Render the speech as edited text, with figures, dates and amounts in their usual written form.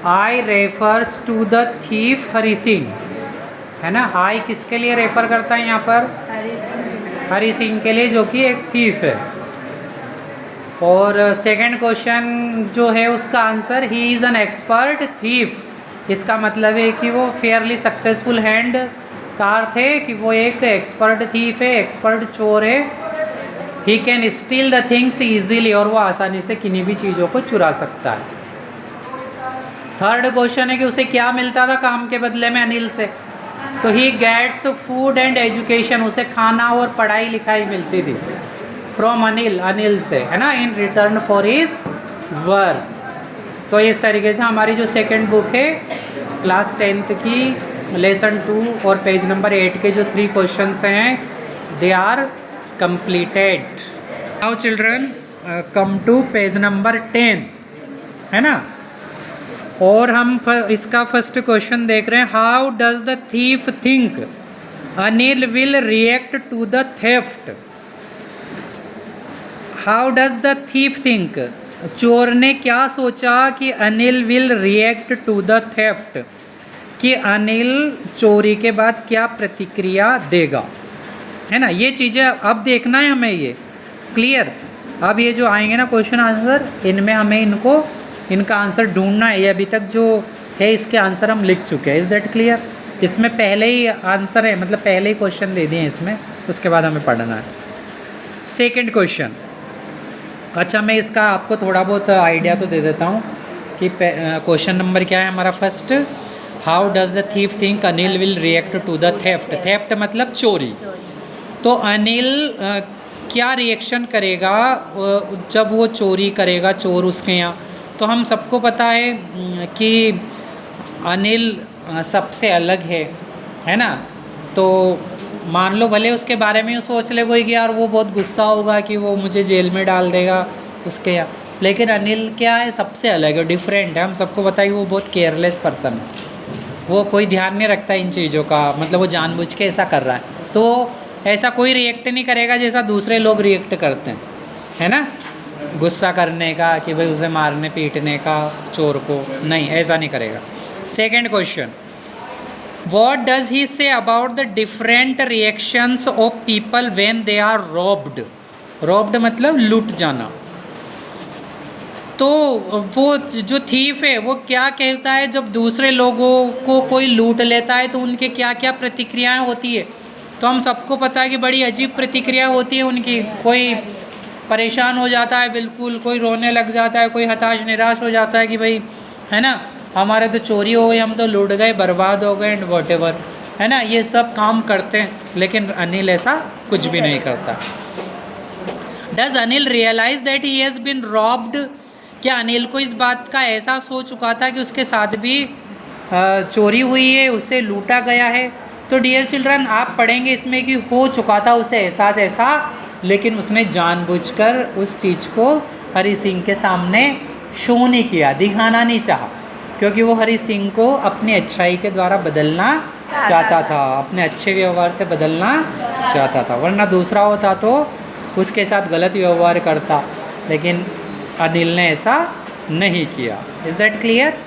I refers to the thief Hari Singh, है ना। आई किसके लिए रेफर करता है यहाँ पर? हरी सिंह के लिए, जो कि एक थीफ है। और सेकंड क्वेश्चन जो है उसका answer he is an expert thief. इसका मतलब है कि वो फेयरली सक्सेसफुल हैंड कार थे, कि वो एक एक्सपर्ट थीफ है, एक्सपर्ट चोर है। He can steel the things easily, और वो आसानी से किन्हीं भी चीज़ों को चुरा सकता है। थर्ड क्वेश्चन है कि उसे क्या मिलता था काम के बदले में अनिल से? तो he gets food and education, उसे खाना और पढ़ाई लिखाई मिलती थी फ्रॉम अनिल, अनिल से, है ना, in return for his work. तो इस तरीके से हमारी जो सेकंड बुक है क्लास 10th की लेसन 2 और पेज नंबर 8 के जो 3 क्वेश्चंस हैं they are completed. Now children come to page number 10, है ना। और हम इसका फर्स्ट क्वेश्चन देख रहे हैं, how does the thief think Anil will react to the theft. How does the thief think, चोर ने क्या सोचा कि Anil will react to the theft, कि अनिल चोरी के बाद क्या प्रतिक्रिया देगा, है ना। ये चीज़ें अब देखना है हमें, ये क्लियर। अब ये जो आएंगे ना क्वेश्चन आंसर, इनमें हमें इनका आंसर ढूंढना है। ये अभी तक जो है इसके आंसर हम लिख चुके हैं, इज़ दैट क्लियर। इसमें पहले ही आंसर है, मतलब पहले ही क्वेश्चन दे दिए इसमें, उसके बाद हमें पढ़ना है। सेकंड क्वेश्चन, अच्छा मैं इसका आपको थोड़ा बहुत आइडिया तो दे देता हूँ कि क्वेश्चन नंबर क्या है हमारा first, how does the thief think Anil will react to the theft. Theft मतलब चोरी। तो अनिल क्या रिएक्शन करेगा जब वो चोरी करेगा, चोर उसके यहाँ। तो हम सबको पता है कि अनिल सबसे अलग है ना। तो मान लो भले उसके बारे में सोच ले कोई कि यार वो बहुत गुस्सा होगा कि वो मुझे जेल में डाल देगा उसके यहाँ, लेकिन अनिल क्या है, सबसे अलग है, डिफरेंट है। हम सबको पता है कि वो बहुत केयरलेस पर्सन है, वो कोई ध्यान नहीं रखता इन चीज़ों का, मतलब वो जानबूझ के ऐसा कर रहा है। तो ऐसा कोई रिएक्ट नहीं करेगा जैसा दूसरे लोग रिएक्ट करते हैं, है ना, गुस्सा करने का कि भाई उसे मारने पीटने का, चोर को, नहीं ऐसा नहीं करेगा। Second question, what does he say about the different reactions of people when they are robbed. Robbed मतलब लूट जाना। तो वो जो थीफ है वो क्या कहता है जब दूसरे लोगों को कोई लूट लेता है, तो उनके क्या क्या प्रतिक्रियाएं होती है। तो हम सबको पता है कि बड़ी अजीब प्रतिक्रिया होती है उनकी। कोई परेशान हो जाता है बिल्कुल, कोई रोने लग जाता है, कोई हताश निराश हो जाता है कि भाई, है ना, हमारे तो चोरी हो गई, हम तो लूट गए, बर्बाद हो गए एंड वॉटेवर, है ना, ये सब काम करते हैं। लेकिन अनिल ऐसा कुछ भी नहीं करता। Does Anil realise that he has been robbed. क्या अनिल को इस बात का एहसास हो चुका था कि उसके साथ भी चोरी हुई है, उसे लूटा गया है। तो डियर चिल्ड्रन आप पढ़ेंगे इसमें कि हो चुका था उसे एहसास ऐसा, लेकिन उसने जानबूझकर उस चीज़ को हरी सिंह के सामने शो नहीं किया, दिखाना नहीं चाहा, क्योंकि वो हरी सिंह को अपनी अच्छाई के द्वारा बदलना चाहता था, अपने अच्छे व्यवहार से बदलना चाहता था। वरना दूसरा होता तो उसके साथ गलत व्यवहार करता, लेकिन अनिल ने ऐसा नहीं किया। Is that clear?